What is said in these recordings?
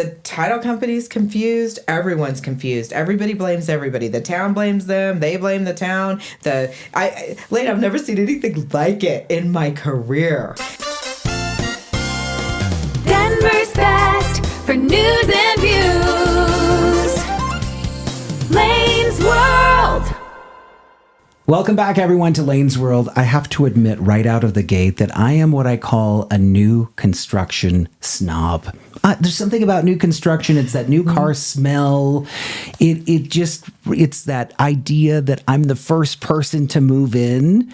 The title company's confused. Everyone's confused. Everybody blames everybody. The town blames them. They blame the town. Lane, I've never seen anything like it in my career. Denver's best for news and views. Lane's World. Welcome back, everyone, to Lane's World. I have to admit right out of the gate that I am what I call a new construction snob. There's something about new construction. It's that new car smell. It's that idea that I'm the first person to move in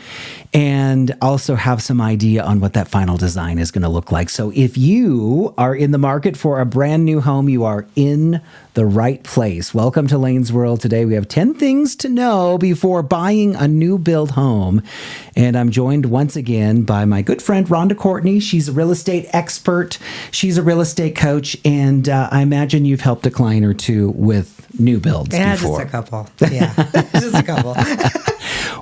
and also have some idea on what that final design is going to look like. So if you are in the market for a brand new home, you are in the right place. Welcome to Lane's World. Today we have 10 things to know before buying a new build home. And I'm joined once again by my good friend, Ronda Courtney. She's a real estate expert. She's a real estate coach. And I imagine you've helped a client or two with new builds before. Just a couple. Yeah, just a couple.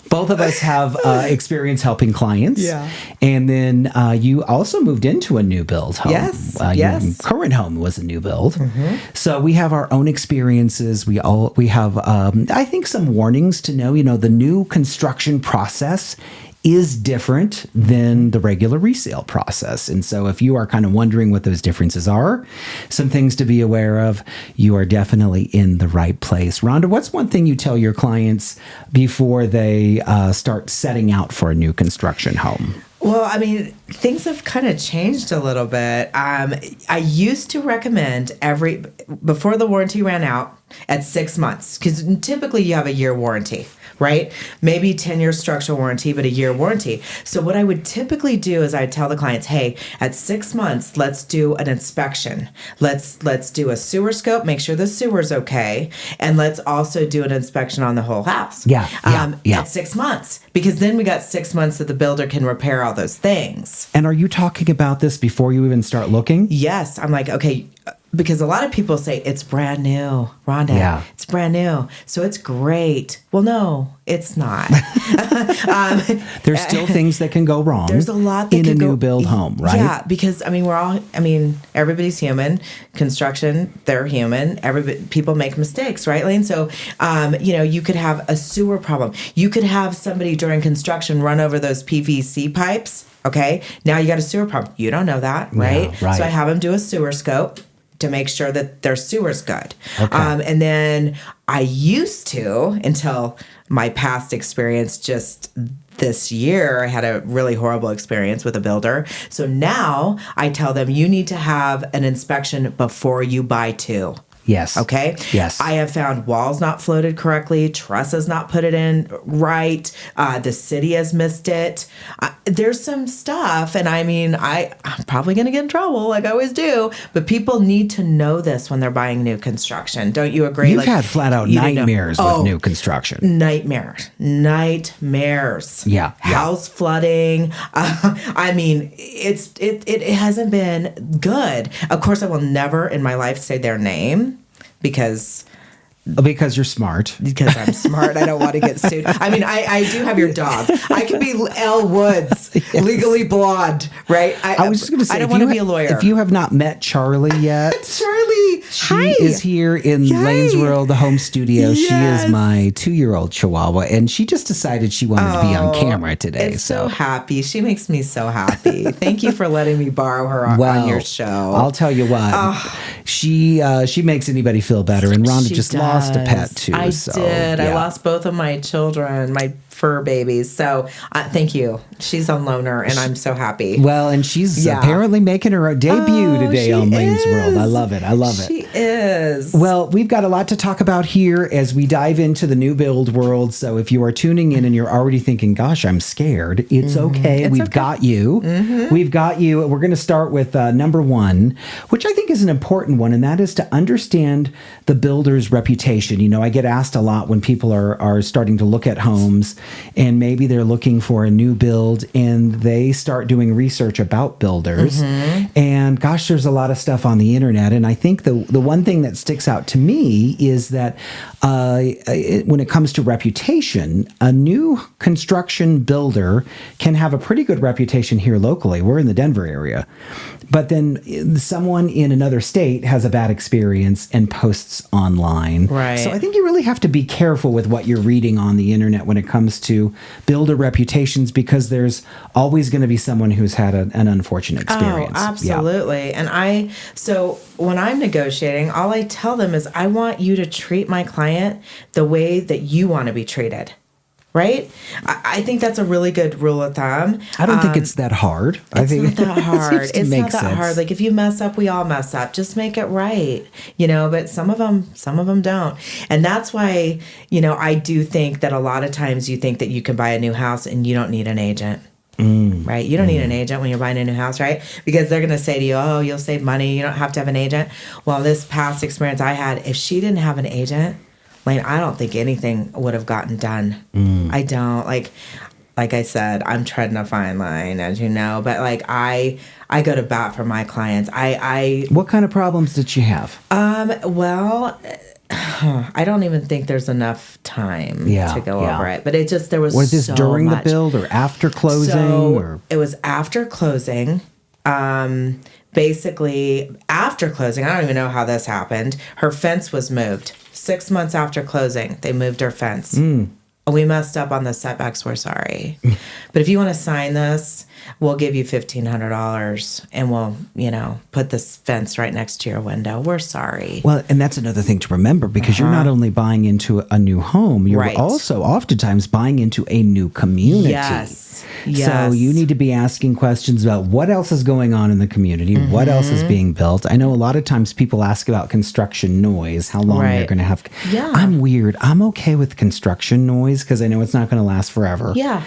Both of us have experience helping clients. Yeah. And then you also moved into a new build home. Yes. Your current home was a new build. Mm-hmm. So we have our own experiences. We have, I think, some warnings to know. The new construction process is different than the regular resale process. And so if you are kind of wondering what those differences are, some things to be aware of, you are definitely in the right place. Rhonda, what's one thing you tell your clients before they start setting out for a new construction home? Well, I mean, things have kind of changed a little bit. I used to recommend before the warranty ran out at 6 months, because typically you have a year warranty, right? Maybe 10-year structural warranty, but a year warranty. So what I would typically do is I'd tell the clients, hey, at 6 months, let's do an inspection. Let's do a sewer scope, make sure the sewer's okay, and let's also do an inspection on the whole house. Yeah. At 6 months, because then we got 6 months that the builder can repair all those things. And are you talking about this before you even start looking? Yes. I'm like, okay, because a lot of people say it's brand new, Rhonda. Yeah. It's brand new, so it's great. Well, no, it's not. There's still things that can go wrong. There's a lot that in can a new build home, right? Yeah, because everybody's human. Construction, they're human. People make mistakes, right, Lane? So, you could have a sewer problem. You could have somebody during construction run over those PVC pipes. Okay, now you got a sewer problem. You don't know that, right? Yeah, right. So I have them do a sewer scope to make sure that their sewer's good. Okay. And then I used to, until my past experience just this year, I had a really horrible experience with a builder. So now I tell them you need to have an inspection before you buy two. Yes. Okay? Yes. I have found walls not floated correctly, trusses not put it in right, the city has missed it. There's some stuff, and I'm probably going to get in trouble like I always do, but people need to know this when they're buying new construction. Don't you agree? You've had flat-out nightmares with new construction. Nightmares. Yeah. House flooding. It hasn't been good. Of course, I will never in my life say their name. Because you're smart. Because I'm smart. I don't want to get sued. I do have your dog. I could be Elle Woods, yes. Legally blonde, right? I was just going to say, I don't want to be a lawyer. If you have not met Charlie yet, Charlie, she is here in Lane's World, the home studio. Yes. She is my 2-year-old Chihuahua, and she just decided she wanted to be on camera today. It's so happy. She makes me so happy. Thank you for letting me borrow her on your show. I'll tell you what, she makes anybody feel better, and Rhonda just lost a pet too. I did. Yeah. I lost both of my children, my fur babies. So thank you. She's on loaner, and I'm so happy. Well, and she's apparently making her debut today on Lane's World. I love it. She is. Well, we've got a lot to talk about here as we dive into the new build world. So if you are tuning in and you're already thinking, gosh, I'm scared, it's okay. We've got you. Mm-hmm. We've got you. We're going to start with number one, which I think is an important one, and that is to understand the builder's reputation. I get asked a lot when people are starting to look at homes, and maybe they're looking for a new build and they start doing research about builders. Mm-hmm. And gosh, there's a lot of stuff on the internet. And I think the one thing that sticks out to me is that when it comes to reputation, a new construction builder can have a pretty good reputation here locally. We're in the Denver area. But then someone in another state has a bad experience and posts online. Right. So I think you really have to be careful with what you're reading on the internet when it comes to builder reputations, because there's always going to be someone who's had an unfortunate experience. Oh, absolutely. And so when I'm negotiating, all I tell them is I want you to treat my client the way that you want to be treated. Right? I think that's a really good rule of thumb. I don't think it's that hard. I think It's not that hard. It's not that sense. hard. Like if you mess up, we all mess up. Just make it right, but some of them don't. And that's why, I do think that a lot of times you think that you can buy a new house and you don't need an agent. Right? You don't need an agent when you're buying a new house, right? Because they're going to say to you, oh, you'll save money. You don't have to have an agent. Well, this past experience I had, if she didn't have an agent, Lane, I don't think anything would have gotten done. I don't. Like I said, I'm treading a fine line, as you know. But I go to bat for my clients. What kind of problems did she have? Well, I don't even think there's enough time to go over it. But there was Was this so during much. the build or after closing? So it was after closing. Basically, after closing, I don't even know how this happened. Her fence was moved. 6 months after closing, they moved her fence. We messed up on the setbacks. We're sorry. But if you want to sign this, we'll give you $1,500 and we'll, put this fence right next to your window. We're sorry. Well, and that's another thing to remember, because you're not only buying into a new home, you're Right. also oftentimes buying into a new community. Yes. So you need to be asking questions about what else is going on in the community, what else is being built. I know a lot of times people ask about construction noise, how long they're Right. going to have. Yeah. I'm weird. I'm okay with construction noise because I know it's not going to last forever. Yeah.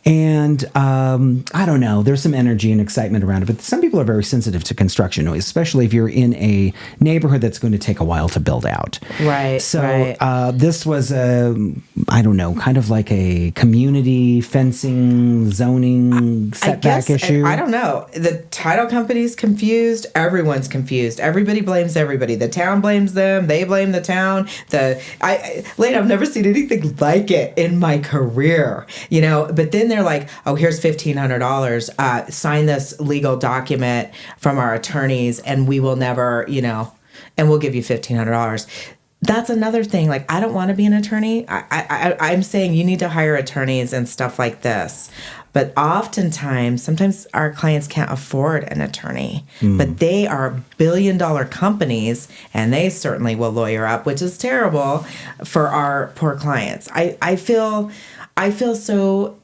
And I don't know, there's some energy and excitement around it, but some people are very sensitive to construction noise, especially if you're in a neighborhood that's going to take a while to build out. Right. So right. this was I don't know, kind of like a community fencing, zoning setback issue. I don't know. The title company's confused. Everyone's confused. Everybody blames everybody. The town blames them. They blame the town. Lane, I've never seen anything like it in my career. But then they're like, oh, here's $1,500. Sign this legal document from our attorneys, and we will never, and we'll give you $1,500. That's another thing. Like, I don't want to be an attorney. I'm saying you need to hire attorneys and stuff like this. But sometimes our clients can't afford an attorney. But they are billion-dollar companies, and they certainly will lawyer up, which is terrible for our poor clients. I feel so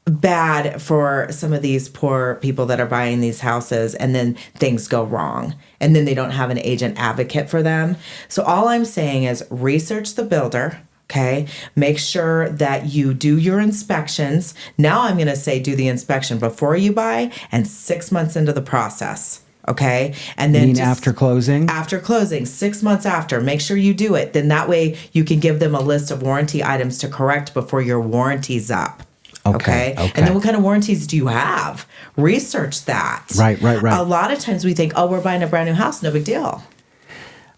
bad for some of these poor people that are buying these houses, and then things go wrong, and then they don't have an agent advocate for them. So all I'm saying is research the builder. Okay. Make sure that you do your inspections. Now I'm going to say do the inspection before you buy and 6 months into the process. Okay. And then after closing? After closing, 6 months after, make sure you do it. Then that way you can give them a list of warranty items to correct before your warranty's up. Okay. And then what kind of warranties do you have? Research that. Right. A lot of times we think, oh, we're buying a brand new house. No big deal.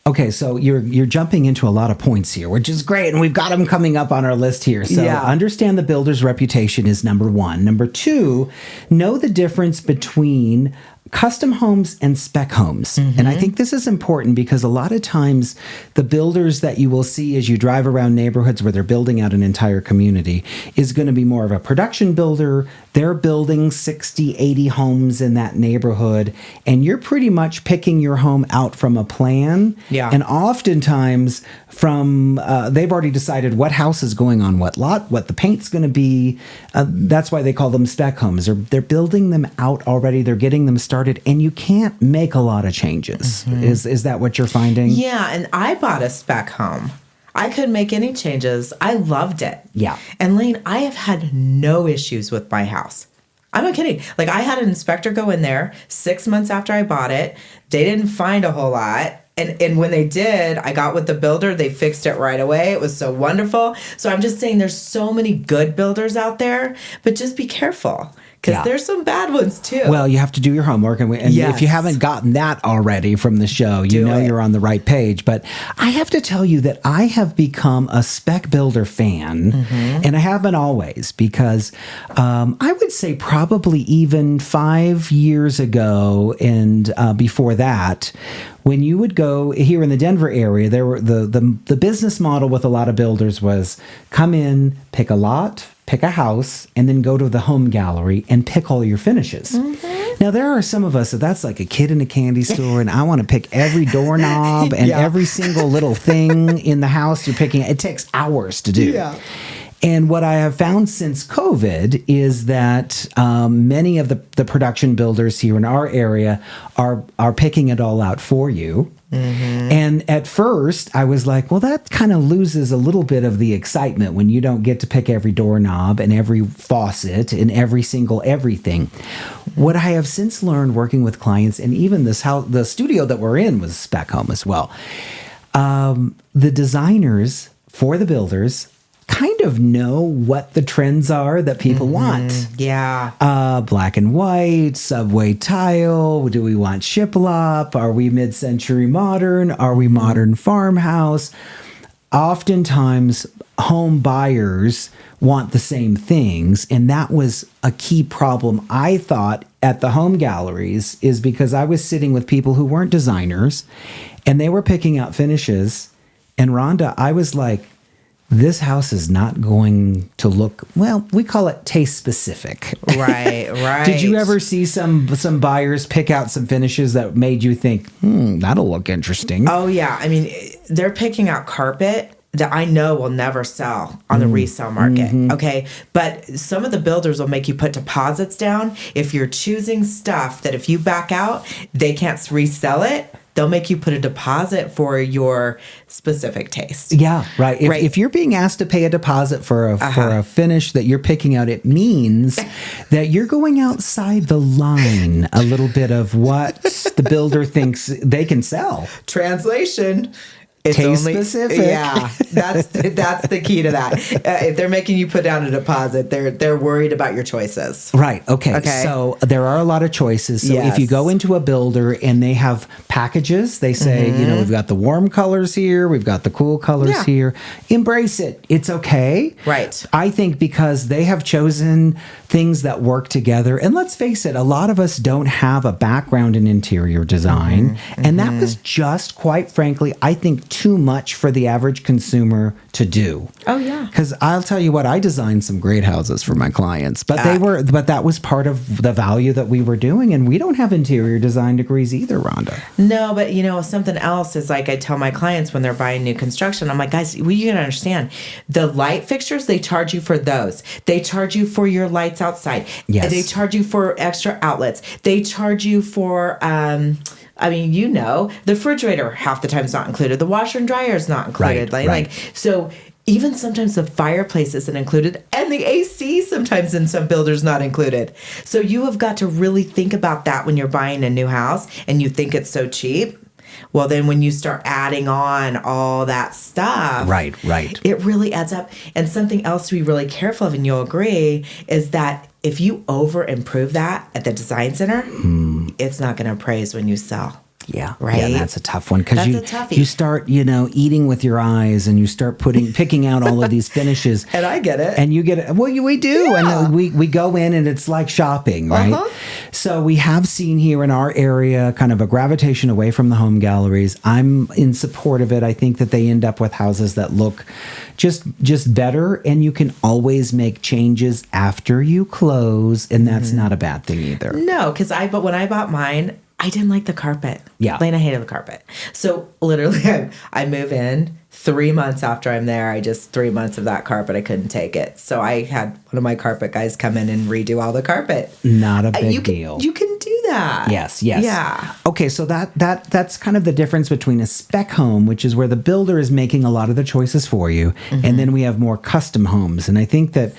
Okay, so you're jumping into a lot of points here, which is great, and we've got them coming up on our list here. So understand the builder's reputation is number one. Number two, know the difference between custom homes and spec homes. And I think this is important because a lot of times the builders that you will see as you drive around neighborhoods where they're building out an entire community is going to be more of a production builder. They're building 60, 80 homes in that neighborhood, and you're pretty much picking your home out from a plan. Yeah. And oftentimes from they've already decided what house is going on what lot, what the paint's going to be. That's why they call them spec homes. They're building them out already. They're getting them started, and you can't make a lot of changes. Is that what you're finding? Yeah, and I bought a spec home. I couldn't make any changes. I loved it. Yeah. And Lane, I have had no issues with my house. I'm not kidding. Like, I had an inspector go in there 6 months after I bought it. They didn't find a whole lot. And when they did, I got with the builder. They fixed it right away. It was so wonderful. So I'm just saying there's so many good builders out there, but just be careful. Because there's some bad ones too. Well, you have to do your homework. And Yes. if you haven't gotten that already from the show, you know you're on the right page. But I have to tell you that I have become a spec builder fan. And I haven't always, because I would say probably even 5 years ago and before that, when you would go here in the Denver area, there were the business model with a lot of builders was come in, pick a lot, pick a house, and then go to the home gallery and pick all your finishes. Now, there are some of us that's like a kid in a candy store, and I want to pick every doorknob and every single little thing in the house you're picking. It takes hours to do. Yeah. And what I have found since COVID is that many of the production builders here in our area are picking it all out for you. And at first, I was like, well, that kind of loses a little bit of the excitement when you don't get to pick every doorknob and every faucet and every single everything. What I have since learned working with clients, and even this house, the studio that we're in was spec home as well, the designers for the builders kind of know what the trends are that people want. Yeah. Black and white, subway tile. Do we want shiplap? Are we mid-century modern? Are we modern farmhouse? Oftentimes, home buyers want the same things. And that was a key problem, I thought, at the home galleries, is because I was sitting with people who weren't designers and they were picking out finishes. And Rhonda, I was like, this house is not going to look, well, we call it taste specific. Right. Did you ever see some buyers pick out some finishes that made you think, that'll look interesting? Oh, yeah. I mean, they're picking out carpet that I know will never sell on the resale market. Okay. But some of the builders will make you put deposits down. If you're choosing stuff that if you back out, they can't resell it. They'll make you put a deposit for your specific taste. Yeah, right. If you're being asked to pay a deposit for a finish that you're picking out, it means that you're going outside the line a little bit of what the builder thinks they can sell. Translation. It's Taste only specific. Yeah, that's the key to that. If they're making you put down a deposit, they're worried about your choices. Right. Okay. So there are a lot of choices. So if you go into a builder and they have packages, they say, we've got the warm colors here, we've got the cool colors here. Embrace it. It's okay. Right. I think because they have chosen things that work together. And let's face it, a lot of us don't have a background in interior design. And that was just, quite frankly, I think, too much for the average consumer to do. Oh, yeah. Because I'll tell you what, I designed some great houses for my clients, but but that was part of the value that we were doing. And we don't have interior design degrees either, Rhonda. No, but something else is like I tell my clients when they're buying new construction, I'm like, guys, you can understand the light fixtures, they charge you for those. They charge you for your lights outside. Yes. They charge you for extra outlets. They charge you for, the refrigerator half the time is not included. The washer and dryer is not included. Right. So even sometimes the fireplace isn't included, and the AC sometimes in some builders not included. So you have got to really think about that when you're buying a new house and you think it's so cheap. Well, then when you start adding on all that stuff, right, it really adds up. And something else to be really careful of, and you'll agree, is that if you over improve that at the design center, it's not going to appraise when you sell. Yeah. Right. Yeah, that's a tough one because That's a toughie. you start, eating with your eyes and you start picking out all of these finishes. And I get it. And you get it. Well, we do. Yeah. And we go in and it's like shopping, right? So we have seen here in our area kind of a gravitation away from the home galleries. I'm in support of it. I think that they end up with houses that look just better, and you can always make changes after you close, and that's not a bad thing either. No, but when I bought mine, I didn't like the carpet. Yeah. Lane, I hated the carpet. So literally I move in 3 months after I'm there. 3 months of that carpet, I couldn't take it. So I had one of my carpet guys come in and redo all the carpet. Not a big deal. You can do that. Yes. Yeah. Okay, so that's kind of the difference between a spec home, which is where the builder is making a lot of the choices for you, and then we have more custom homes. And I think that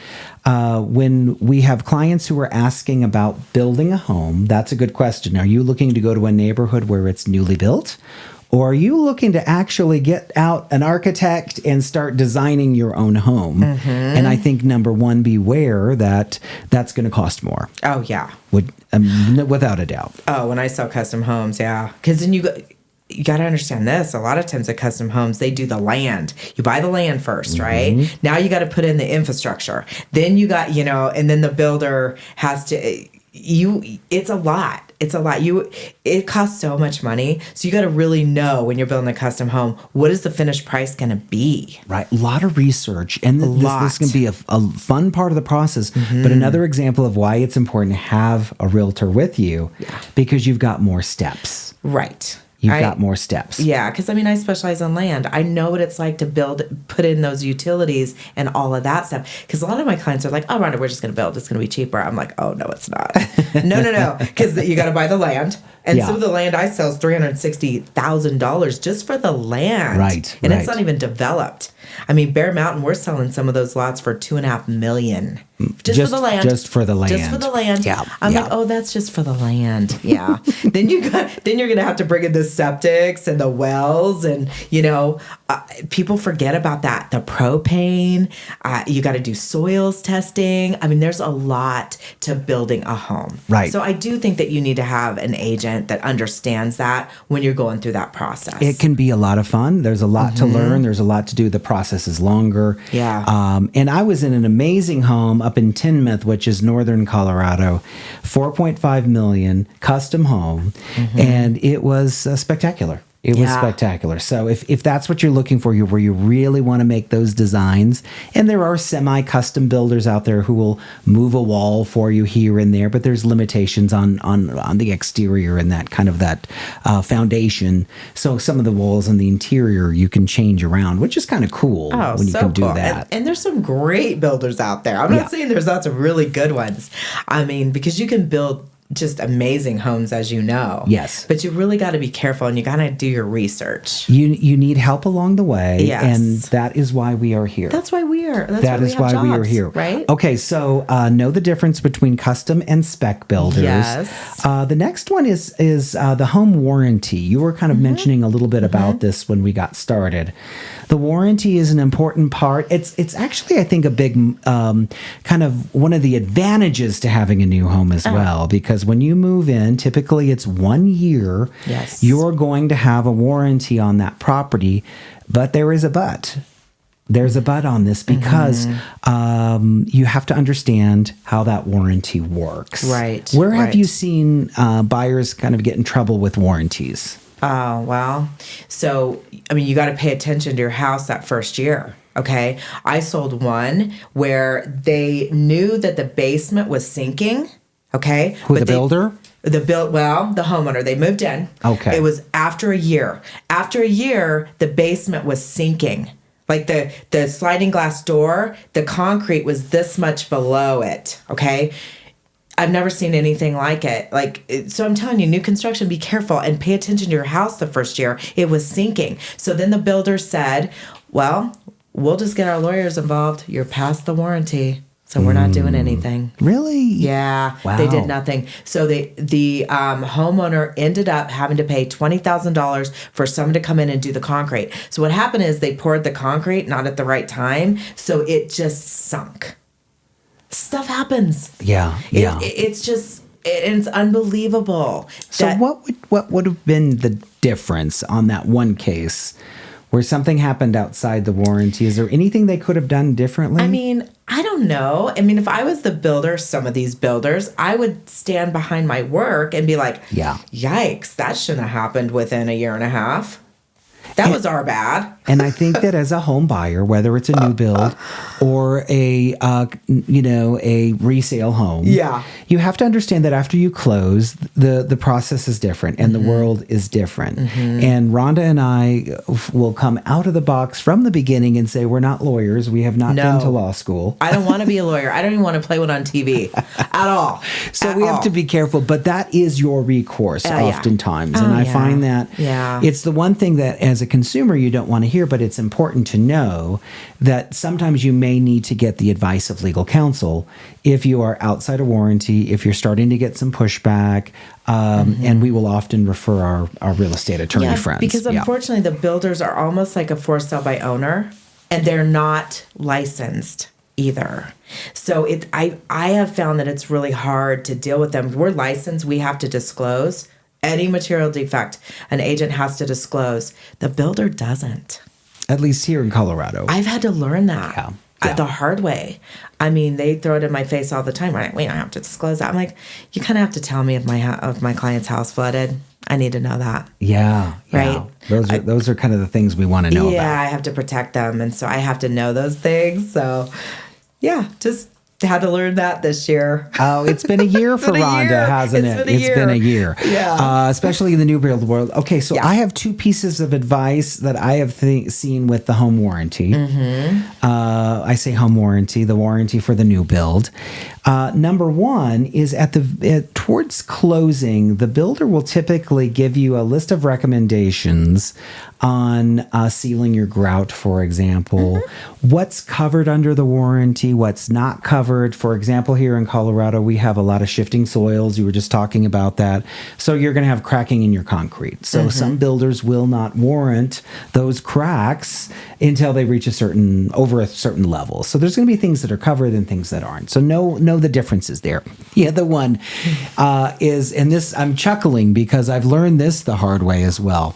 when we have clients who are asking about building a home, that's a good question. Are you looking to go to a neighborhood where it's newly built? Or are you looking to actually get out an architect and start designing your own home? And I think number one, beware that that's going to cost more. Oh, yeah. Without a doubt. Oh, when I sell custom homes, yeah. Because then you got to understand this. A lot of times at custom homes, they do the land. You buy the land first, right? Now you got to put in the infrastructure. Then you got, and then the builder has to, it's a lot. It's a lot. It costs so much money. So you got to really know when you're building a custom home, what is the finished price going to be? Right. A lot of research. And this can be a fun part of the process. But another example of why it's important to have a realtor with you, because you've got more steps. Right. You've got more steps. Yeah, because I specialize on land. I know what it's like to put in those utilities and all of that stuff. Because a lot of my clients are like, "Oh, Rhonda, we're just going to build. It's going to be cheaper." I'm like, "Oh, no, it's not. No. Because you got to buy the land, and some of the land I sell is $360,000 just for the land, right? And it's not even developed. Bear Mountain, we're selling some of those lots for $2.5 million. Just for the land. Just for the land. Just for the land. Yeah. I'm like, oh, that's just for the land. Yeah. then you're gonna have to bring in the septics and the wells, and people forget about that. The propane. You got to do soils testing. There's a lot to building a home. Right. So I do think that you need to have an agent that understands that when you're going through that process. It can be a lot of fun. There's a lot to learn. There's a lot to do. The process is longer. Yeah. And I was in an amazing home up in Tinmouth, which is northern Colorado, $4.5 million custom home, and it was spectacular. It was spectacular. So if that's what you're looking for, where you really want to make those designs, and there are semi-custom builders out there who will move a wall for you here and there, but there's limitations on the exterior and that kind of foundation. So some of the walls on the interior you can change around, which is kind of cool when you can do that. And there's some great builders out there. I'm not saying there's lots of really good ones. Because you can build just amazing homes, as you know. Yes. But you really got to be careful, and you got to do your research. You need help along the way. Yes. And that is why we are here. That's why we are. That is why we are here. Right? Okay, so know the difference between custom and spec builders. Yes. The next one is the home warranty. You were kind of mentioning a little bit about this when we got started. The warranty is an important part. It's actually, I think, a big kind of one of the advantages to having a new home as well, because when you move in, typically it's 1 year. Yes. You're going to have a warranty on that property, but there is a but. There's a but on this because you have to understand how that warranty works. Right. Where have you seen buyers kind of get in trouble with warranties? Oh, well, so, you got to pay attention to your house that first year. Okay. I sold one where they knew that the basement was sinking. Okay. Who, the builder? The homeowner. They moved in. Okay. It was after a year. After a year, the basement was sinking. Like the sliding glass door, the concrete was this much below it. Okay. I've never seen anything like it. So I'm telling you, new construction, be careful and pay attention to your house the first year. It was sinking. So then the builder said, well, we'll just get our lawyers involved. You're past the warranty. So we're not doing anything. Really? Yeah. Wow. They did nothing. So the homeowner ended up having to pay $20,000 for someone to come in and do the concrete. So what happened is they poured the concrete not at the right time. So it just sunk. Stuff happens. Yeah. It's unbelievable. So what would have been the difference on that one case where something happened outside the warranty? Is there anything they could have done differently? I don't know. If I was the builder, some of these builders, I would stand behind my work and be like, yikes, that shouldn't have happened within a year and a half. That was our bad. And I think that as a home buyer, whether it's a new build or a resale home, you have to understand that after you close, the process is different and the world is different. And Rhonda and I will come out of the box from the beginning and say, we're not lawyers. We have not been to law school. I don't want to be a lawyer. I don't even want to play one on TV at all. So we have to be careful, but that is your recourse oftentimes. And I find that it's the one thing that as a consumer you don't want to hear, but it's important to know that sometimes you may need to get the advice of legal counsel if you are outside of warranty, if you're starting to get some pushback, and we will often refer our real estate attorney friends. Because unfortunately, the builders are almost like a for sale by owner, and they're not licensed either. So I have found that it's really hard to deal with them. We're licensed. We have to disclose any material defect. An agent has to disclose. The builder doesn't. At least here in Colorado. I've had to learn that the hard way. I mean, they throw it in my face all the time. Right? We don't have to disclose that. I'm like, you kind of have to tell me if my client's house flooded. I need to know that. Yeah. Right. Those are kind of the things we want to know about. Yeah, I have to protect them, and so I have to know those things. So, yeah, just had to learn that this year. Oh, it's been a year for Rhonda, hasn't it? It's been a year. Yeah. Especially in the new build world. Okay, so I have two pieces of advice that I have seen with the home warranty. I say home warranty, the warranty for the new build. Number one is towards closing, the builder will typically give you a list of recommendations on sealing your grout, for example. What's covered under the warranty, what's not covered. For example, here in Colorado, we have a lot of shifting soils. You were just talking about that. So you're going to have cracking in your concrete. So some builders will not warrant those cracks until they reach over a certain level. So there's going to be things that are covered and things that aren't. So know the differences there. The other one is, and this, I'm chuckling because I've learned this the hard way as well.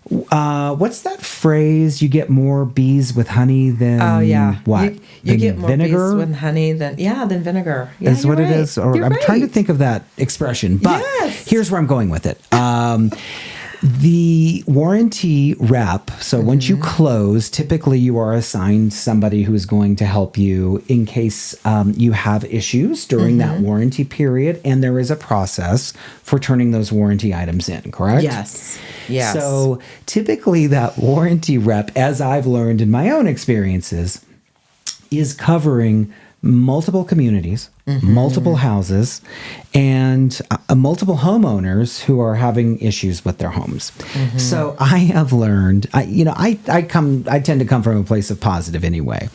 What's that phrase? You get more bees with honey than what? You get more vinegar? bees with honey than vinegar. Yeah, is what it is. Or I'm trying to think of that expression, but here's where I'm going with it. The warranty rep, so once you close, typically you are assigned somebody who is going to help you in case you have issues during that warranty period, and there is a process for turning those warranty items in, correct? Yes. So typically that warranty rep, as I've learned in my own experiences, is covering multiple communities, multiple houses, and multiple homeowners who are having issues with their homes. So I have learned, I tend to come from a place of positive anyway.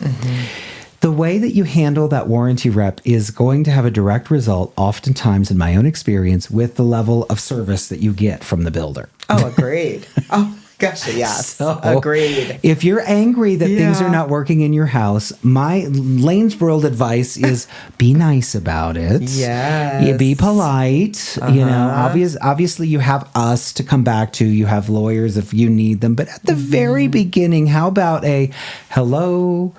The way that you handle that warranty rep is going to have a direct result, oftentimes in my own experience, with the level of service that you get from the builder. Oh, agreed. Oh, gosh, yes. So, agreed. If you're angry that things are not working in your house, my Lane's World advice is be nice about it. Yes. You be polite. You know, obviously you have us to come back to. You have lawyers if you need them. But at the very beginning, how about a hello?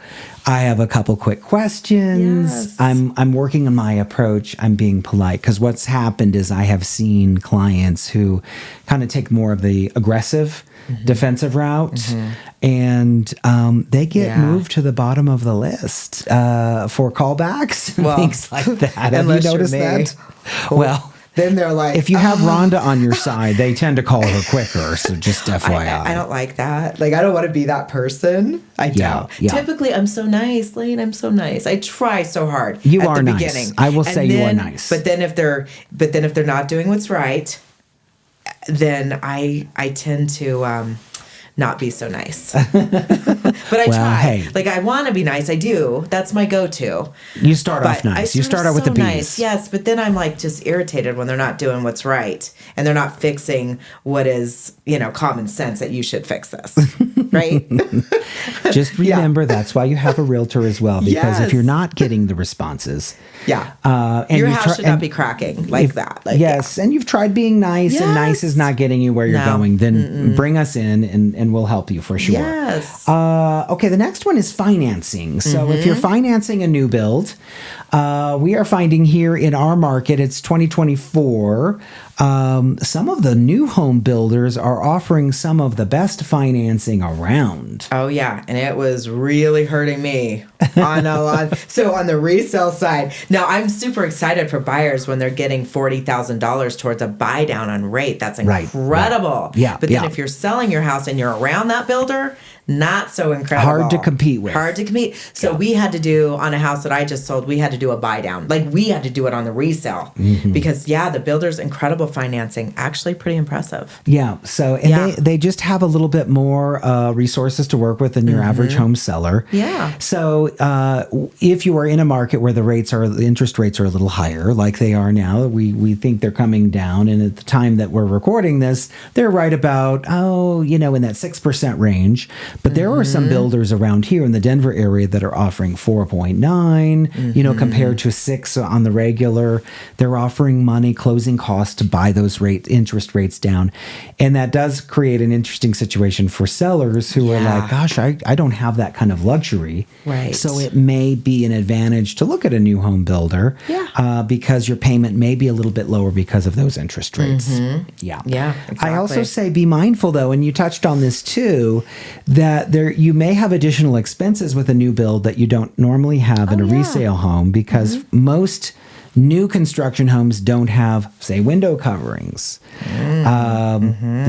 I have a couple quick questions. Yes. I'm working on my approach. I'm being polite because what's happened is I have seen clients who kind of take more of the aggressive defensive route, and they get moved to the bottom of the list for callbacks and things like that. Have you noticed that? Well, then they're like, if you have Rhonda on your side, they tend to call her quicker. So just FYI. I don't like that. Like, I don't want to be that person. I don't. Yeah. Typically, I'm so nice, Lane. I'm so nice. I try so hard. You at are the nice. Beginning. I will say you are nice. But then if they're not doing what's right, then I tend to not be so nice. But I try. Hey. Like, I want to be nice. I do. That's my go-to. You start off nice. You start out with the bees. Nice, yes, but then I'm like just irritated when they're not doing what's right and they're not fixing what is, common sense that you should fix this, right? Just remember that's why you have a realtor as well, because if you're not getting the responses, and your house should not be cracking like that. Like, and you've tried being nice, and nice is not getting you where you're going. Then bring us in, and we'll help you for sure. Yes. Okay, the next one is financing. So if you're financing a new build, we are finding here in our market, it's 2024. Some of the new home builders are offering some of the best financing around. Oh yeah, and it was really hurting me on the resale side. Now I'm super excited for buyers when they're getting $40,000 towards a buy down on rate. That's incredible. Right. Yeah. But then if you're selling your house and you're around that builder, not so incredible. Hard to compete with. So we had to do, on a house that I just sold, we had to do a buy down. Like, we had to do it on the resale because the builder's incredible affordable financing. Actually pretty impressive. Yeah. So, and they just have a little bit more resources to work with than your average home seller. Yeah. So, if you are in a market where the interest rates are a little higher, like they are now, we think they're coming down. And at the time that we're recording this, they're right about, in that 6% range. But there are some builders around here in the Denver area that are offering 4.9, compared to 6 on the regular. They're offering money, closing costs to buy those interest rates down. And that does create an interesting situation for sellers who are like, gosh, I don't have that kind of luxury. Right. So it may be an advantage to look at a new home builder because your payment may be a little bit lower because of those interest rates. Yeah. Yeah, exactly. I also say be mindful, though, and you touched on this too, that you may have additional expenses with a new build that you don't normally have in a resale home because most new construction homes don't have, say, window coverings.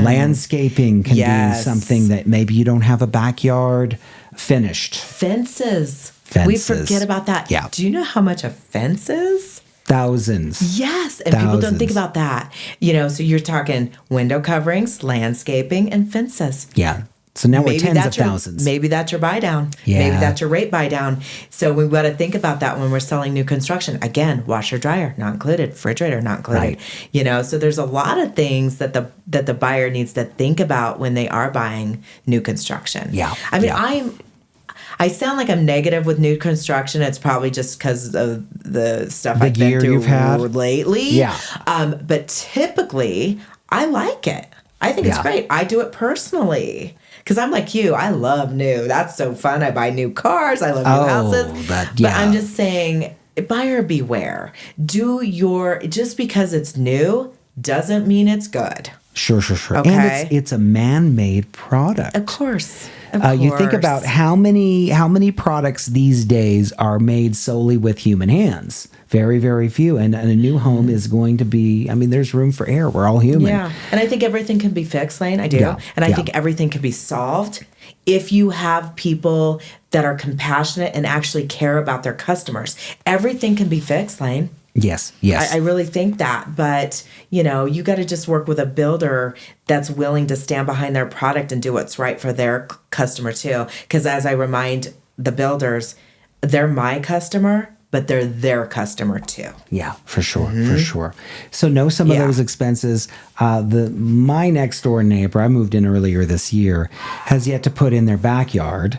Landscaping can be something that maybe you don't have a backyard finished. Fences. We forget about that. Yeah. Do you know how much a fence is? Thousands. Yes. And people don't think about that. So you're talking window coverings, landscaping, and fences. Yeah. So now we're tens of thousands. Maybe that's your buy down. Yeah. Maybe that's your rate buy down. So we've got to think about that when we're selling new construction. Again, washer, dryer, not included. Refrigerator, not included. Right. So there's a lot of things that the buyer needs to think about when they are buying new construction. Yeah. I mean, I sound like I'm negative with new construction. It's probably just because of the stuff I've been through you've had lately. Yeah. But typically, I like it. I think it's great. I do it personally. Because I'm like you, I love new. That's so fun. I buy new cars. I love new houses. But I'm just saying, buyer beware. Just because it's new doesn't mean it's good. Sure. Okay. And it's a man-made product. Of course. You think about how many products these days are made solely with human hands. Very, very few. And a new home is going to be, there's room for error. We're all human. Yeah. And I think everything can be fixed, Lane. I do. Yeah. And I think everything can be solved if you have people that are compassionate and actually care about their customers. Everything can be fixed, Lane. Yes. I really think that. But, you got to just work with a builder that's willing to stand behind their product and do what's right for their customer, too. Because as I remind the builders, they're my customer, but they're their customer, too. Yeah, for sure, for sure. So know some of those expenses. My next door neighbor, I moved in earlier this year, has yet to put in their backyard.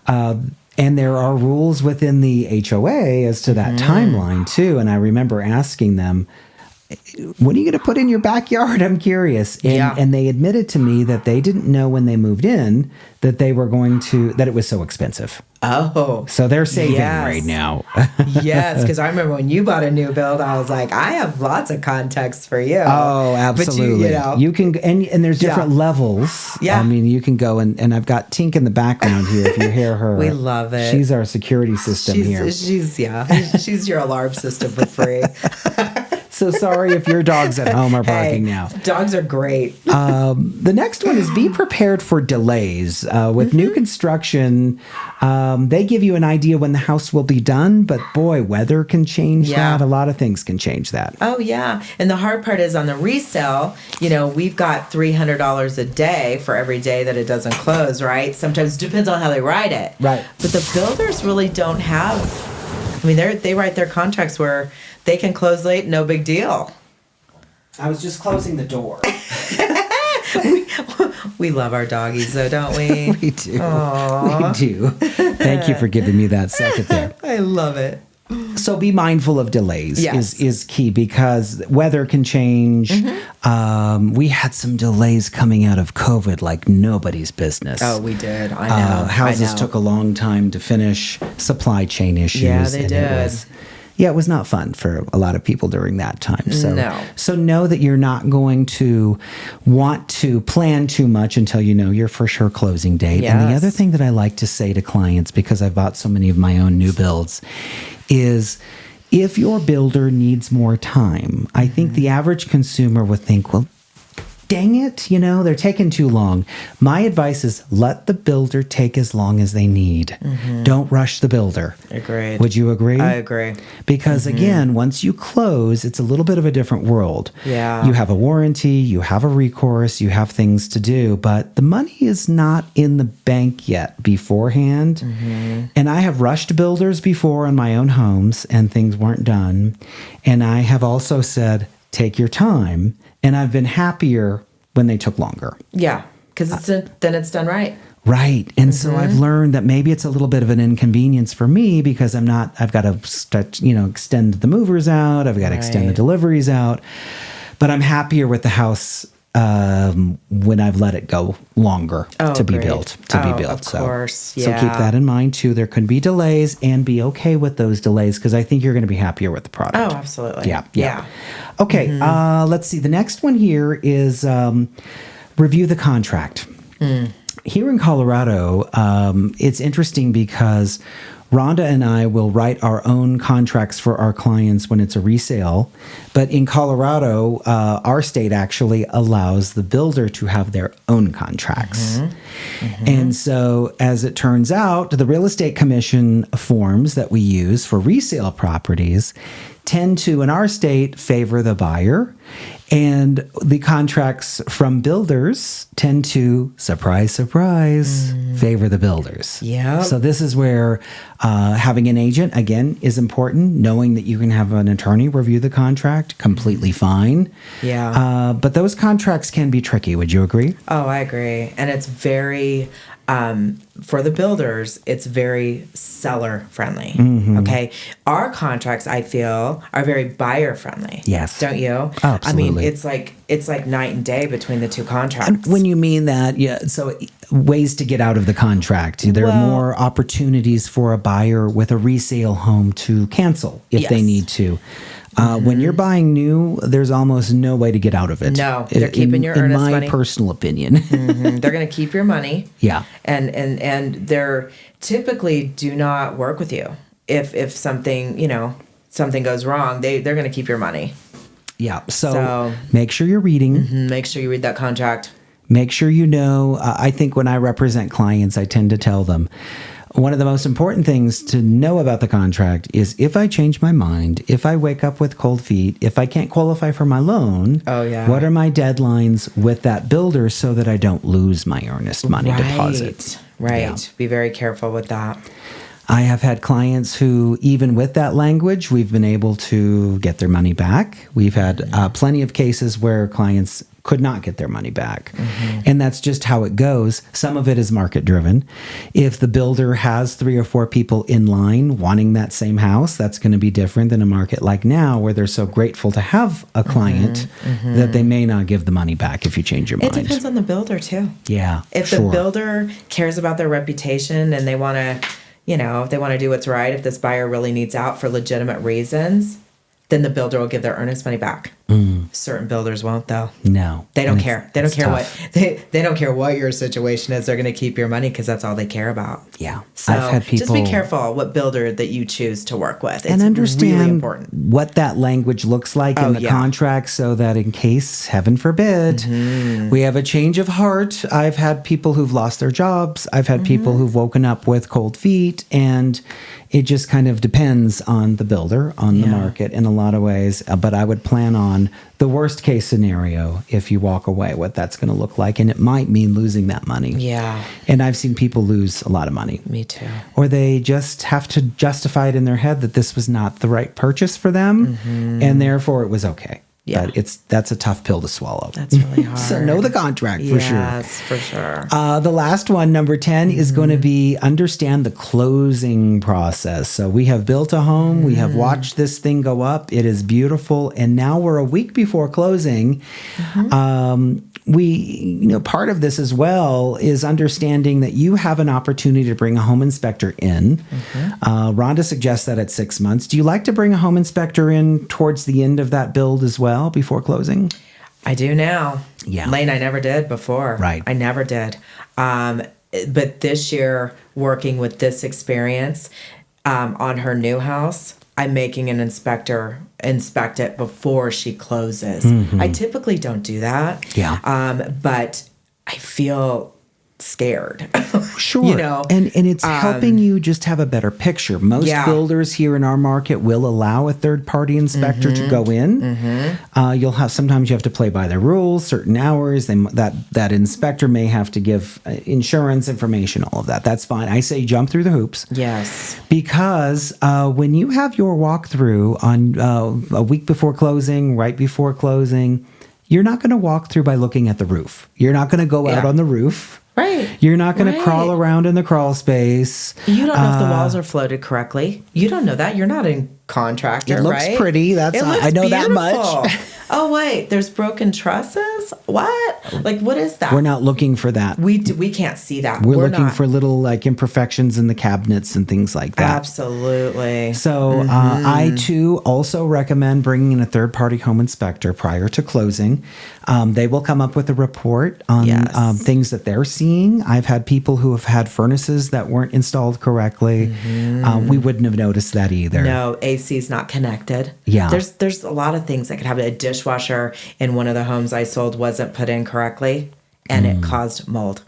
And there are rules within the HOA as to that timeline, too. And I remember asking them, what are you going to put in your backyard? I'm curious. And they admitted to me that they didn't know when they moved in that that it was so expensive. Oh. So they're saving right now. Yes, because I remember when you bought a new build, I was like, I have lots of context for you. Oh, absolutely. But you can, and there's different levels. Yeah. You can go and I've got Tink in the background here if you hear her. We love it. She's our security system here. She's your alarm system for free. So sorry if your dogs at home are barking now. Dogs are great. The next one is be prepared for delays. With new construction, they give you an idea when the house will be done, but boy, weather can change that. A lot of things can change that. Oh, yeah. And the hard part is on the resale, we've got $300 a day for every day that it doesn't close, right? Sometimes it depends on how they write it. Right. But the builders really don't have, they write their contracts where they can close late, no big deal. I was just closing the door. We love our doggies, though, don't we? We do. Aww. We do. Thank you for giving me that second there. I love it. So be mindful of delays is key because weather can change. We had some delays coming out of COVID like nobody's business. Oh, we did. I know. Houses took a long time to finish, supply chain issues. Yeah, they did. It was not fun for a lot of people during that time. So know that you're not going to want to plan too much until you know your for sure closing date. Yes. And the other thing that I like to say to clients, because I've bought so many of my own new builds, is if your builder needs more time, I think the average consumer would think, well, dang it, they're taking too long. My advice is let the builder take as long as they need. Don't rush the builder. Agreed. Would you agree? I agree. Because again, once you close, it's a little bit of a different world. Yeah. You have a warranty, you have a recourse, you have things to do, but the money is not in the bank yet beforehand. And I have rushed builders before on my own homes and things weren't done. And I have also said, take your time. And I've been happier when they took longer. Yeah, because then it's done right. Right. And so I've learned that maybe it's a little bit of an inconvenience for me because I've got to extend the movers out. I've got to extend the deliveries out. But I'm happier with the house when I've let it go longer to be built. Of course. So keep that in mind too. There could be delays and be okay with those delays because I think you're going to be happier with the product. Oh, absolutely. Yeah. Okay. Let's see. The next one here is review the contract. Here in Colorado, it's interesting because Rhonda and I will write our own contracts for our clients when it's a resale. But in Colorado, our state actually allows the builder to have their own contracts. And so, as it turns out, the real estate commission forms that we use for resale properties tend to, in our state, favor the buyer. And the contracts from builders tend to, surprise, surprise, favor the builders. Yeah. So this is where having an agent, again, is important. Knowing that you can have an attorney review the contract, completely fine. Yeah. But those contracts can be tricky. Would you agree? Oh, I agree. And it's very, for the builders, it's very seller friendly. Okay. Our contracts, I feel, are very buyer friendly. Yes. Don't you? Oh, absolutely. I mean, it's like night and day between the two contracts. And when you mean that, yeah, so ways to get out of the contract. There are more opportunities for a buyer with a resale home to cancel if they need to. When you're buying new, there's almost no way to get out of it. No, they're keeping your earnest money. In my personal opinion. They're going to keep your money. Yeah. And they're typically do not work with you. If something, something goes wrong, they're going to keep your money. Yeah. So make sure you're reading. Make sure you read that contract. Make sure you know. I think when I represent clients, I tend to tell them, one of the most important things to know about the contract is if I change my mind, if I wake up with cold feet, if I can't qualify for my loan, what are my deadlines with that builder so that I don't lose my earnest money deposit? Right. Yeah. Be very careful with that. I have had clients who, even with that language, we've been able to get their money back. We've had plenty of cases where clients could not get their money back. And that's just how it goes. Some of it is market driven. If the builder has 3 or 4 people in line wanting that same house, that's going to be different than a market like now where they're so grateful to have a client that they may not give the money back if you change your mind. It depends on the builder too. Yeah. If the builder cares about their reputation and they want to, if they want to do what's right, if this buyer really needs out for legitimate reasons, then the builder will give their earnest money back. Certain builders won't, though. No, they don't care. They don't care tough. what they don't care what your situation is. They're going to keep your money because that's all they care about. Yeah, so I've had people just be careful what builder that you choose to work with. It's and understand really important what that language looks like in the contract, so that in case, heaven forbid, we have a change of heart. I've had people who've lost their jobs. I've had people who've woken up with cold feet, and it just kind of depends on the builder, on the market in a lot of ways. But I would plan on the worst case scenario if you walk away, what that's going to look like. And it might mean losing that money. Yeah. And I've seen people lose a lot of money. Me too. Or they just have to justify it in their head that this was not the right purchase for them. And therefore it was okay. Yeah. But that's a tough pill to swallow. That's really hard. So know the contract for sure. Yes, for sure. The last one, number 10, is going to be understand the closing process. So we have built a home. We have watched this thing go up. It is beautiful. And now we're a week before closing. Part of this as well is understanding that you have an opportunity to bring a home inspector in. Rhonda suggests that at 6 months. Do you like to bring a home inspector in towards the end of that build as well before closing? I do now. Yeah. Lane, I never did before. Right. I never did. But this year, working with this experience, on her new house, I'm making an inspector inspect it before she closes. I typically don't do that. Yeah. But I feel scared. Sure. You know, and it's helping you just have a better picture. Most builders here in our market will allow a third-party inspector to go in. Sometimes you have to play by their rules, certain hours. That inspector may have to give insurance information, all of that. That's fine. I say jump through the hoops. Yes. Because when you have your walkthrough on a week before closing, right before closing, you're not going to walk through by looking at the roof. You're not going to go out on the roof. Right. You're not going to crawl around in the crawl space. You don't know if the walls are floated correctly. You don't know that. You're not a contractor, It looks right? pretty. It looks I know beautiful. that much. Oh, wait. There's broken trusses? What? Like, what is that? We're not looking for that. We can't see that. We're looking not. for little like imperfections in the cabinets and things like that. Absolutely. So I too also recommend bringing in a third-party home inspector prior to closing. They will come up with a report on things that they're seeing. I've had people who have had furnaces that weren't installed correctly. We wouldn't have noticed that either. No, AC's not connected. Yeah. There's a lot of things that could happen. A dishwasher in one of the homes I sold wasn't put in correctly, and it caused mold.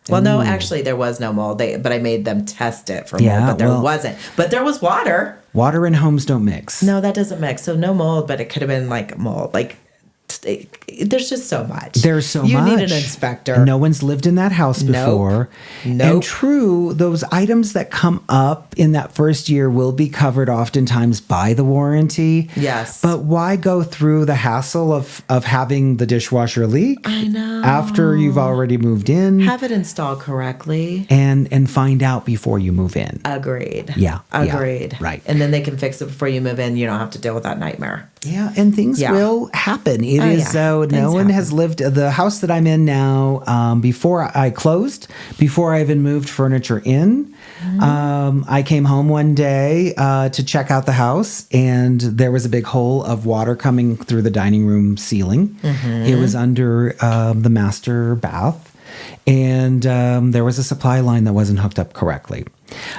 Well, no, actually, there was no mold. But I made them test it for mold, but there wasn't. But there was water. Water and homes don't mix. No, that doesn't mix. So no mold, but it could have been like mold. Like, there's just so much. There's so much. You need an inspector. No one's lived in that house before. Nope. And true, those items that come up in that first year will be covered oftentimes by the warranty. Yes. But why go through the hassle of having the dishwasher leak? I know. After you've already moved in. Have it installed correctly. And find out before you move in. Agreed. Yeah. Agreed. Yeah, right. And then they can fix it before you move in. You don't have to deal with that nightmare. Yeah, and things will happen. It is no Things one happen. has lived the house that I'm in now. Before I closed, before I even moved furniture in, I came home one day to check out the house, and there was a big hole of water coming through the dining room ceiling. It was under the master bath, and there was a supply line that wasn't hooked up correctly.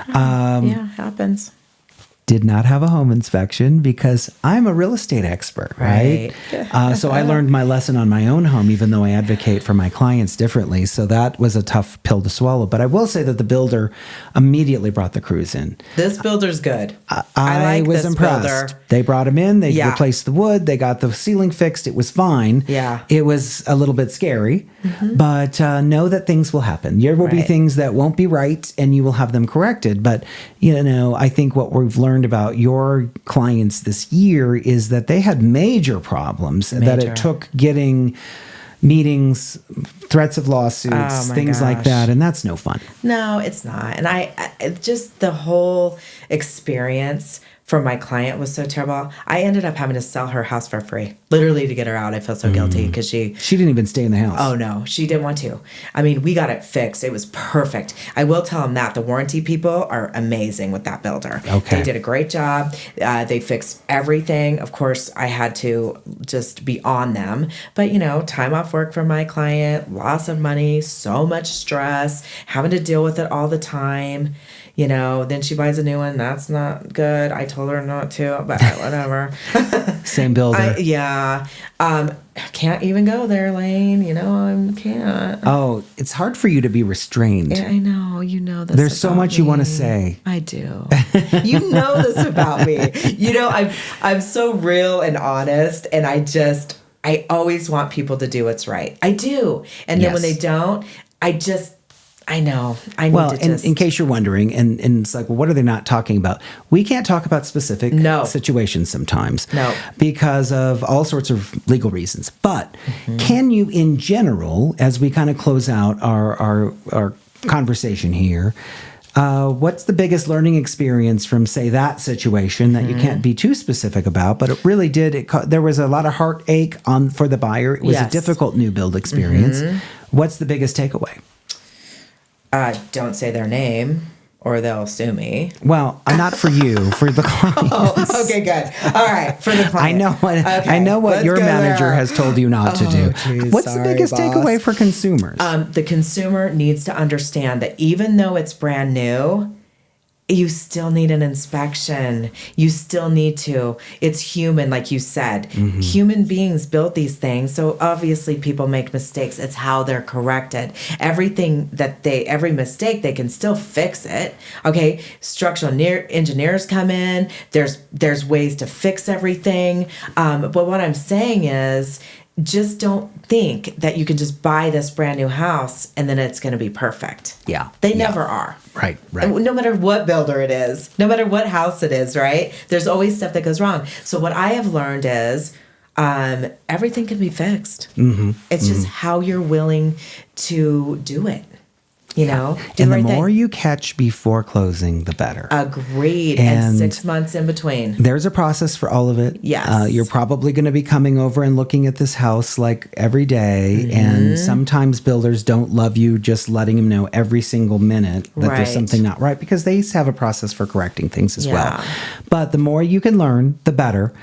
Yeah, happens. Did not have a home inspection because I'm a real estate expert, right? So I learned my lesson on my own home, even though I advocate for my clients differently. So that was a tough pill to swallow. But I will say that the builder immediately brought the crews in. This builder's good. I like was this impressed. builder. They brought him in. They replaced the wood. They got the ceiling fixed. It was fine. Yeah. It was a little bit scary, but know that things will happen. There will be things that won't be right, and you will have them corrected. But, I think what we've learned about your clients this year is that they had major problems, that it took getting meetings, threats of lawsuits, things like that, and that's no fun. No, it's not. And it's just the whole experience for my client was so terrible. I ended up having to sell her house for free, literally to get her out. I feel so guilty because she didn't even stay in the house. Oh no, she didn't want to. I mean, we got it fixed. It was perfect. I will tell them that the warranty people are amazing with that builder. Okay. They did a great job. They fixed everything. Of course, I had to just be on them, but time off work for my client, loss of money, so much stress, having to deal with it all the time. Then she buys a new one. That's not good. I told her not to, but whatever. Same builder. Can't even go there, Lane. I can't. Oh, it's hard for you to be restrained. Yeah, I know. This. There's so much you want to say. I do. You know this about me. I'm so real and honest, and I always want people to do what's right. I do. And then when they don't, I know. I need to just... in case you're wondering, and it's like, well, what are they not talking about? We can't talk about specific situations sometimes. No. Because of all sorts of legal reasons. But can you, in general, as we kind of close out our conversation here, what's the biggest learning experience from, say, that situation that you can't be too specific about, but it really did, there was a lot of heartache for the buyer. It was a difficult new build experience. What's the biggest takeaway? Don't say their name or they'll sue me. Well, not for you, for the clients. Okay, good. All right, for the client. I know what your manager has told you not to do. Geez, What's the biggest takeaway for consumers? The consumer needs to understand that even though it's brand new, you still need an inspection. You still need to. It's human, like you said. Human beings built these things. So obviously people make mistakes. It's how they're corrected. Every mistake, they can still fix it. Okay. Structural engineers come in. There's ways to fix everything. But what I'm saying is, just don't think that you can just buy this brand new house and then it's going to be perfect. Yeah. They never are. Right. No matter what builder it is, no matter what house it is, right? There's always stuff that goes wrong. So what I have learned is everything can be fixed. It's just how you're willing to do it. You know, and the more you catch before closing, the better. Agreed. And 6 months in between. There's a process for all of it. Yes. You're probably going to be coming over and looking at this house like every day. And sometimes builders don't love you just letting them know every single minute that there's something not right, because they have a process for correcting things as well. But the more you can learn, the better.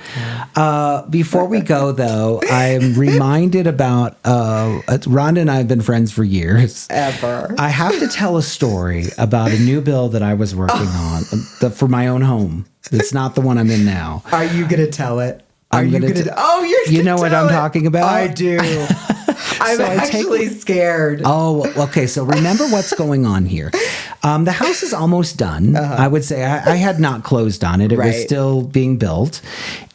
Before we go, though, I'm reminded about Rhonda and I have been friends for years. Ever. I have to tell a story about a new build that I was working on for my own home. It's not the one I'm in now. Are you going to tell it? You're you're going to know what I'm talking about? I do. I'm actually scared. Oh, okay. So remember what's going on here. The house is almost done. I would say I had not closed on it. It was still being built.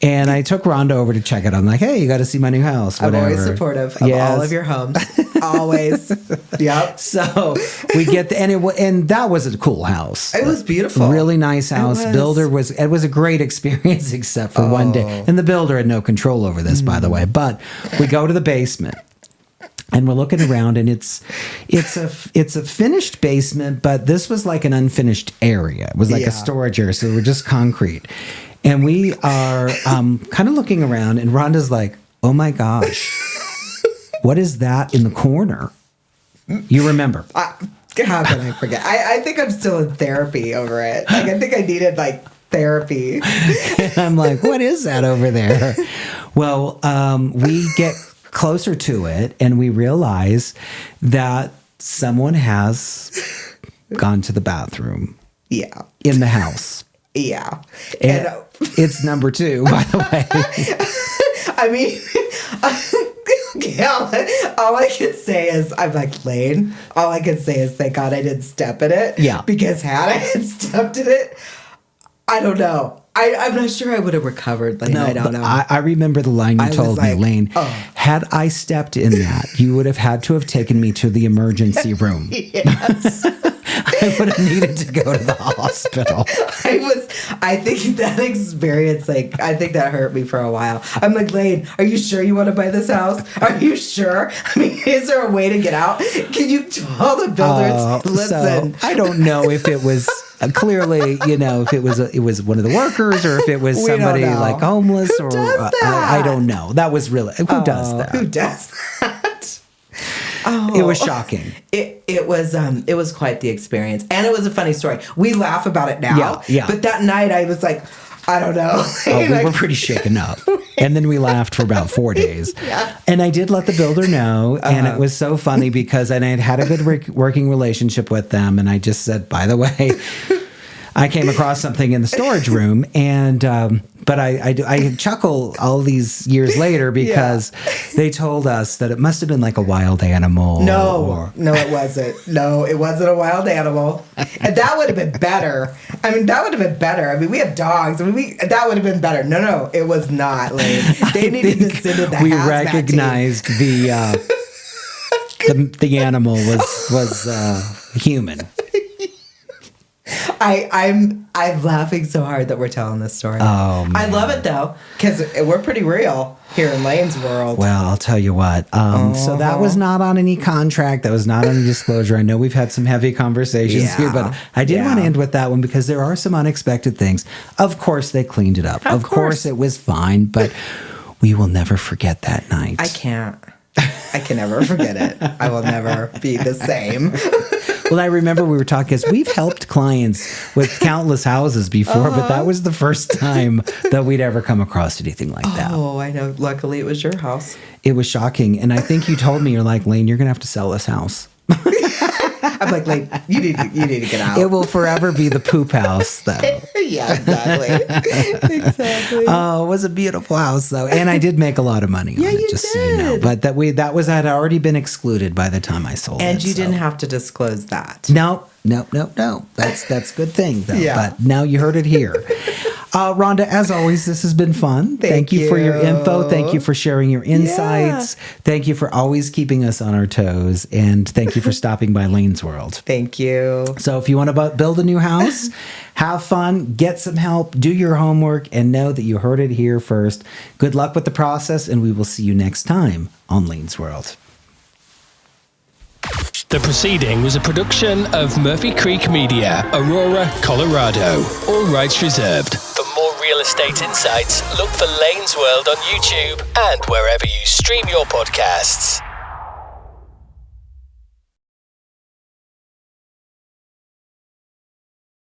And I took Rhonda over to check it. I'm like, hey, you got to see my new house. Whatever. I'm always supportive of all of your homes. Always. Yep. So we get and that was a cool house. It was beautiful. Really nice house. Builder was a great experience except for one day. And the builder had no control over this, by the way. But we go to the basement. And we're looking around, and it's a finished basement, but this was like an unfinished area. It was like a storage area, so we're just concrete. And we are kind of looking around, and Rhonda's like, "Oh my gosh, what is that in the corner?" You remember? How can I forget? I think I'm still in therapy over it. Like, I think I needed therapy. And I'm like, "What is that over there?" Well, we get closer to it, and we realize that someone has gone to the bathroom. Yeah. In the house. Yeah. And it's number 2, by the way. I mean, all I can say is, I'm like, Lane, all I can say is, thank God I didn't step in it. Yeah. Because had I had stepped in it, I don't know. I'm not sure I would have recovered. Lane. No, I don't know. I remember the line you told me, Lane. Had I stepped in that, you would have had to have taken me to the emergency room. Yes. I would have needed to go to the hospital. I think that experience, I think that hurt me for a while. I'm like, Lane, are you sure you want to buy this house? Are you sure? I mean, is there a way to get out? Can you tell the builders, listen? So I don't know if it was clearly, if it was one of the workers, or if it was somebody like homeless, Who does that? I don't know. That was really who does that? Who does that? Oh, it was shocking. It was quite the experience, and it was a funny story. We laugh about it now, yeah. But that night I was like, I don't know. We were pretty shaken up, and then we laughed for about 4 days. Yeah. And I did let the builder know, and it was so funny because I had a good working relationship with them, and I just said, by the way, I came across something in the storage room, and but I chuckle all these years later because they told us that it must have been like a wild animal. No, it wasn't. No, it wasn't a wild animal. And that would have been better. I mean, we have dogs. That would have been better. No, it was not. They needed to send in the we hazmat recognized team. the animal was human. I'm laughing so hard that we're telling this story. Oh, man. I love it though, because we're pretty real here in Lane's world. Well, I'll tell you what. So that was not on any contract. That was not on any disclosure. I know we've had some heavy conversations here, but I did want to end with that one because there are some unexpected things. Of course, they cleaned it up. Of course, it was fine, but we will never forget that night. I can't. I can never forget it. I will never be the same. Well, I remember we were talking because we've helped clients with countless houses before, but that was the first time that we'd ever come across anything like that. Oh, I know. Luckily, it was your house. It was shocking. And I think you told me, you're like, Lane, you're going to have to sell this house. I'm like, you need to get out. It will forever be the poop house, though. Yeah, exactly. Exactly. Oh, it was a beautiful house, though, and I did make a lot of money on it, just so you know. But that had already been excluded by the time I sold it. And you didn't have to disclose that. No. That's a good thing, though. Yeah. But now you heard it here. Rhonda, as always, this has been fun. Thank you for your info. Thank you for sharing your insights. Yeah. Thank you for always keeping us on our toes. And thank you for stopping by Lane's World. Thank you. So if you want to build a new house, have fun, get some help, do your homework, and know that you heard it here first. Good luck with the process, and we will see you next time on Lane's World. The proceeding was a production of Murphy Creek Media, Aurora, Colorado. All rights reserved. For more real estate insights, look for Lane's World on YouTube and wherever you stream your podcasts.